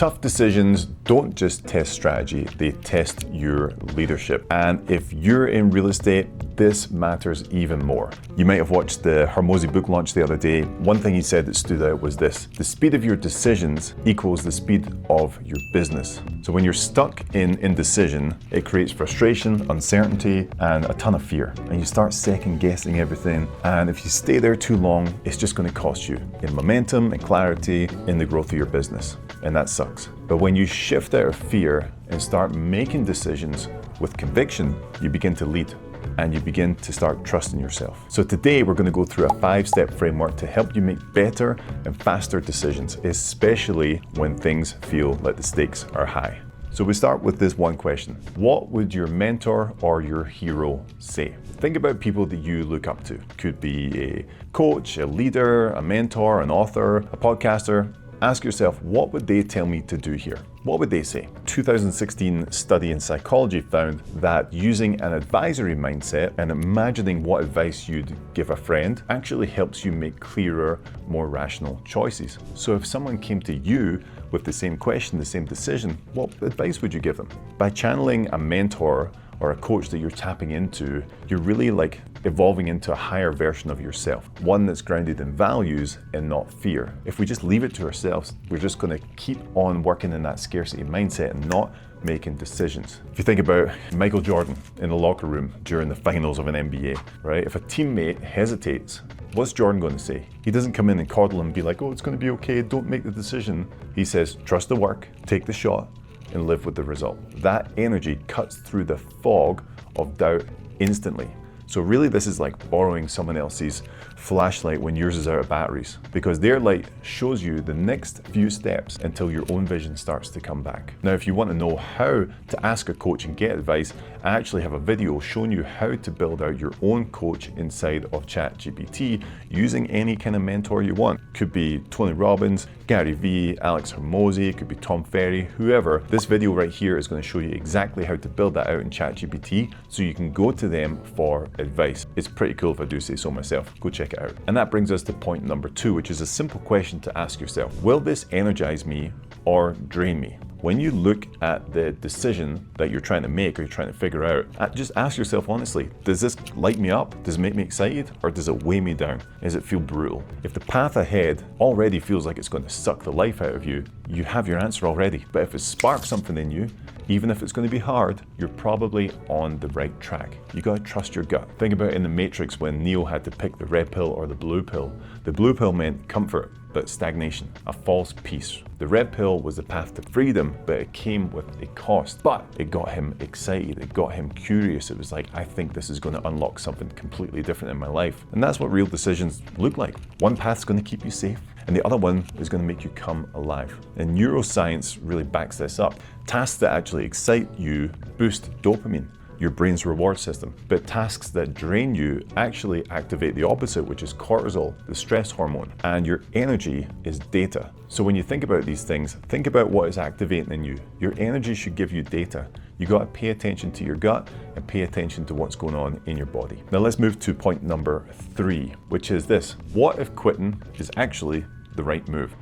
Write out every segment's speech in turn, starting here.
Tough decisions don't just test strategy, they test your leadership. And if you're in real estate, this matters even more. You might have watched the Hormozi book launch the other day. One thing he said that stood out was this: the speed of your decisions equals the speed of your business. So when you're stuck in indecision, it creates frustration, uncertainty, and a ton of fear. And you start second guessing everything. And if you stay there too long, it's just going to cost you in momentum and clarity in the growth of your business. And that sucks. But when you shift out of fear and start making decisions with conviction, you begin to lead and you begin to start trusting yourself. So today we're going to go through a 5-step framework to help you make better and faster decisions, especially when things feel like the stakes are high. So we start with this one question: what would your mentor or your hero say? Think about people that you look up to. Could be a coach, a leader, a mentor, an author, a podcaster. Ask yourself, what would they tell me to do here? What would they say? 2016 study in psychology found that using an advisory mindset and imagining what advice you'd give a friend actually helps you make clearer, more rational choices. So if someone came to you with the same question, the same decision, what advice would you give them? By channeling a mentor or a coach that you're tapping into, you're really like evolving into a higher version of yourself, one that's grounded in values and not fear. If we just leave it to ourselves, we're just going to keep on working in that scarcity mindset and not making decisions. If you think about Michael Jordan in the locker room during the finals of an NBA, right? If a teammate hesitates, what's Jordan going to say? He doesn't come in and coddle him and be like, oh, it's going to be okay, don't make the decision. He says, trust the work, take the shot, and live with the result. That energy cuts through the fog of doubt instantly. So really this is like borrowing someone else's flashlight when yours is out of batteries, because their light shows you the next few steps until your own vision starts to come back. Now, if you want to know how to ask a coach and get advice, I actually have a video showing you how to build out your own coach inside of ChatGPT using any kind of mentor you want. Could be Tony Robbins, Gary Vee, Alex Hormozi, could be Tom Ferry, whoever. This video right here is going to show you exactly how to build that out in ChatGPT so you can go to them for advice. It's pretty cool if I do say so myself. Go check it out. And that brings us to point number 2, which is a simple question to ask yourself. Will this energize me or drain me? When you look at the decision that you're trying to make or you're trying to figure out, just ask yourself honestly, does this light me up? Does it make me excited? Or does it weigh me down? Does it feel brutal? If the path ahead already feels like it's going to suck the life out of you, you have your answer already. But if it sparks something in you, even if it's going to be hard, you're probably on the right track. You got to trust your gut. Think about in the Matrix when Neo had to pick the red pill or the blue pill. The blue pill meant comfort, but stagnation, a false peace. The red pill was the path to freedom, but it came with a cost. But it got him excited, it got him curious. It was like, I think this is going to unlock something completely different in my life. And that's what real decisions look like. One path's going to keep you safe, and the other one is going to make you come alive. And neuroscience really backs this up. Tasks that actually excite you boost dopamine, your brain's reward system. But tasks that drain you actually activate the opposite, which is cortisol, the stress hormone. And your energy is data. So when you think about these things, think about what is activating in you. Your energy should give you data. You got to pay attention to your gut and pay attention to what's going on in your body. Now let's move to point number 3, which is this: what if quitting is actually the right move?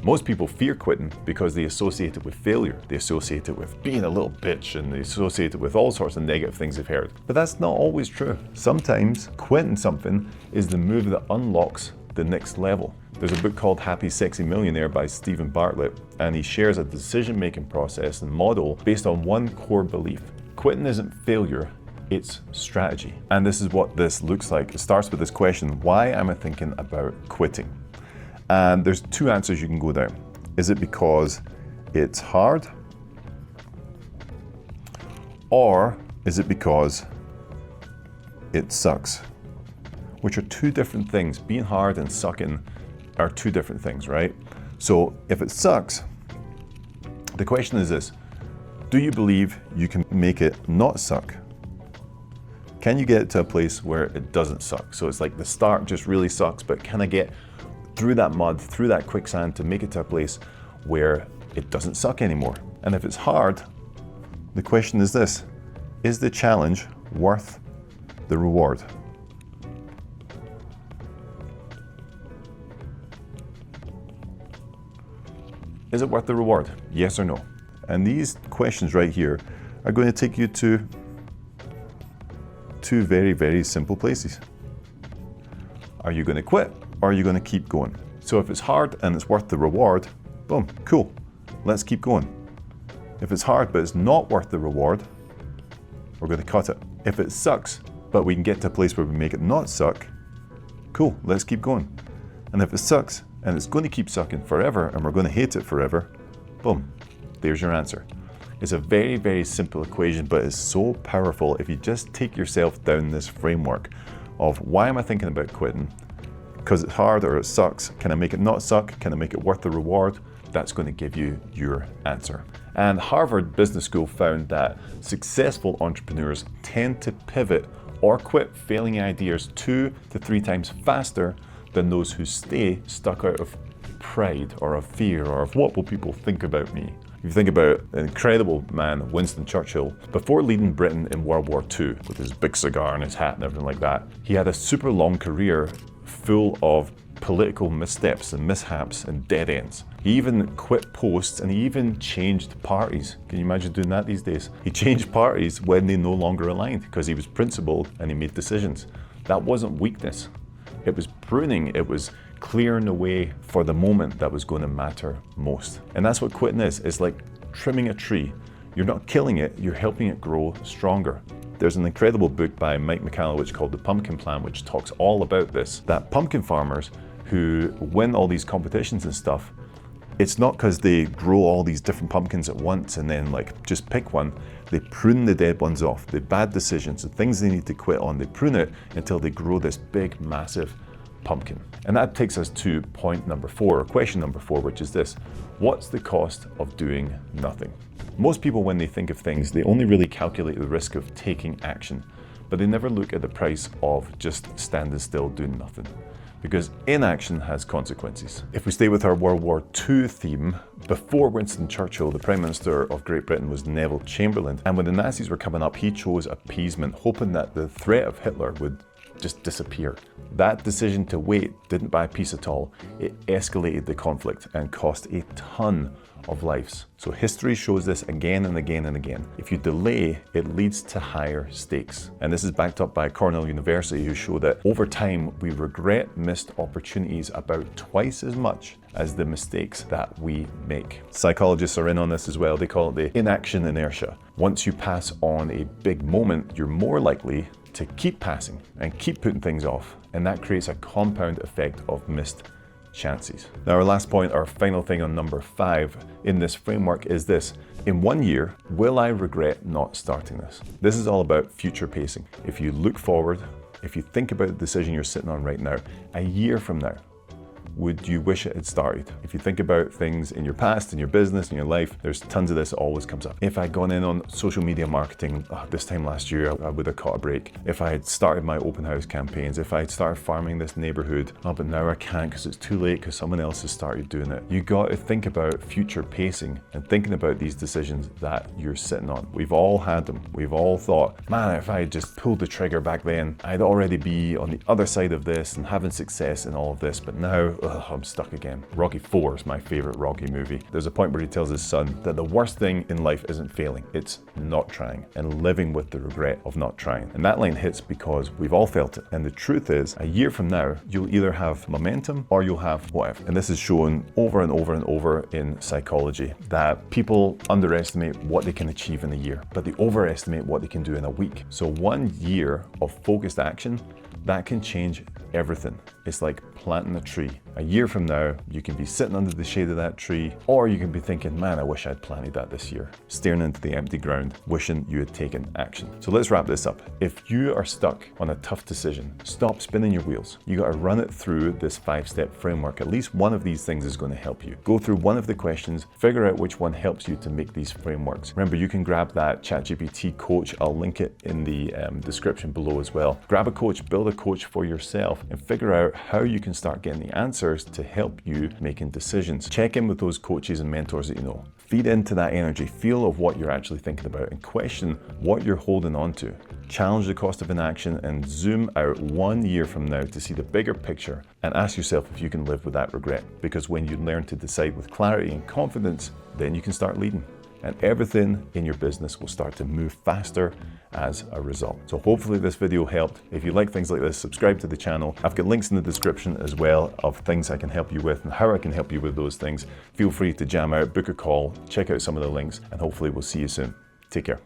Most people fear quitting because they associate it with failure. They associate it with being a little bitch, and they associate it with all sorts of negative things they've heard. But that's not always true. Sometimes quitting something is the move that unlocks the next level. There's a book called Happy Sexy Millionaire by Stephen Bartlett, and he shares a decision-making process and model based on one core belief. Quitting isn't failure, it's strategy. And this is what this looks like. It starts with this question: why am I thinking about quitting? And there's 2 answers you can go down. Is it because it's hard? Or is it because it sucks? Which are 2 different things. Being hard and sucking are 2 different things, right? So if it sucks, the question is this: do you believe you can make it not suck? Can you get it to a place where it doesn't suck? So it's like the start just really sucks, but can I get through that mud, through that quicksand to make it to a place where it doesn't suck anymore? And if it's hard, the question is this: is the challenge worth the reward? Is it worth the reward? Yes or no? And these questions right here are going to take you to two very, very simple places. Are you going to quit or are you going to keep going? So if it's hard and it's worth the reward, boom, cool, let's keep going. If it's hard but it's not worth the reward, we're going to cut it. If it sucks, but we can get to a place where we make it not suck, cool, let's keep going. And if it sucks and it's going to keep sucking forever and we're going to hate it forever, boom, there's your answer. It's a very, very simple equation, but it's so powerful if you just take yourself down this framework of why am I thinking about quitting? Because it's hard or it sucks. Can I make it not suck? Can I make it worth the reward? That's going to give you your answer. And Harvard Business School found that successful entrepreneurs tend to pivot or quit failing ideas 2 to 3 times faster than those who stay stuck out of pride or of fear or of what will people think about me. If you think about an incredible man, Winston Churchill, before leading Britain in World War II with his big cigar and his hat and everything like that, he had a super long career full of political missteps and mishaps and dead ends. He even quit posts and he even changed parties. Can you imagine doing that these days? He changed parties when they no longer aligned because he was principled and he made decisions. That wasn't weakness. It was pruning. It was clearing the way for the moment that was going to matter most. And that's what quitting is. It's like trimming a tree. You're not killing it, you're helping it grow stronger. There's an incredible book by Mike Michalowicz called The Pumpkin Plan, which talks all about this. That pumpkin farmers who win all these competitions and stuff, it's not because they grow all these different pumpkins at once and then like just pick one. They prune the dead ones off, the bad decisions, the things they need to quit on. They prune it until they grow this big, massive pumpkin. And that takes us to point number 4, or question number 4, which is this: what's the cost of doing nothing? Most people, when they think of things, they only really calculate the risk of taking action, but they never look at the price of just standing still doing nothing. Because inaction has consequences. If we stay with our World War II theme, before Winston Churchill, the Prime Minister of Great Britain was Neville Chamberlain, and when the Nazis were coming up, he chose appeasement, hoping that the threat of Hitler would just disappear. That decision to wait didn't buy peace at all. It escalated the conflict and cost a ton of lives. So history shows this again and again and again. If you delay, it leads to higher stakes. And this is backed up by Cornell University, who show that over time, we regret missed opportunities about twice as much as the mistakes that we make. Psychologists are in on this as well. They call it the inaction inertia. Once you pass on a big moment, you're more likely to keep passing and keep putting things off. And that creates a compound effect of missed chances. Now, our last point, our final thing on number 5 in this framework is this: in 1 year, will I regret not starting this? This is all about future pacing. If you look forward, if you think about the decision you're sitting on right now, a year from now, would you wish it had started? If you think about things in your past, in your business, in your life, there's tons of this always comes up. If I'd gone in on social media marketing this time last year, I would have caught a break. If I had started my open house campaigns, if I had started farming this neighborhood, but now I can't because it's too late because someone else has started doing it. You got to think about future pacing and thinking about these decisions that you're sitting on. We've all had them. We've all thought, man, if I had just pulled the trigger back then, I'd already be on the other side of this and having success in all of this, but now, I'm stuck again. Rocky IV is my favorite Rocky movie. There's a point where he tells his son that the worst thing in life isn't failing, it's not trying and living with the regret of not trying. And that line hits because we've all felt it. And the truth is, a year from now, you'll either have momentum or you'll have whatever. And this is shown over and over and over in psychology, that people underestimate what they can achieve in a year, but they overestimate what they can do in a week. So 1 year of focused action, that can change everything. It's like planting a tree. A year from now, you can be sitting under the shade of that tree, or you can be thinking, man, I wish I'd planted that this year. Staring into the empty ground, wishing you had taken action. So let's wrap this up. If you are stuck on a tough decision, stop spinning your wheels. You got to run it through this 5-step framework. At least one of these things is going to help you. Go through one of the questions, figure out which one helps you to make these frameworks. Remember, you can grab that ChatGPT coach. I'll link it in the description below as well. Grab a coach, build a coach for yourself, and figure out how you can start getting the answer answers to help you making decisions. Check in with those coaches and mentors that you know. Feed into that energy, feel of what you're actually thinking about, and question what you're holding on to. Challenge the cost of inaction and zoom out 1 year from now to see the bigger picture and ask yourself if you can live with that regret. Because when you learn to decide with clarity and confidence, then you can start leading. And everything in your business will start to move faster as a result. So hopefully this video helped. If you like things like this, subscribe to the channel. I've got links in the description as well of things I can help you with and how I can help you with those things. Feel free to jam out, book a call, check out some of the links, and hopefully we'll see you soon. Take care.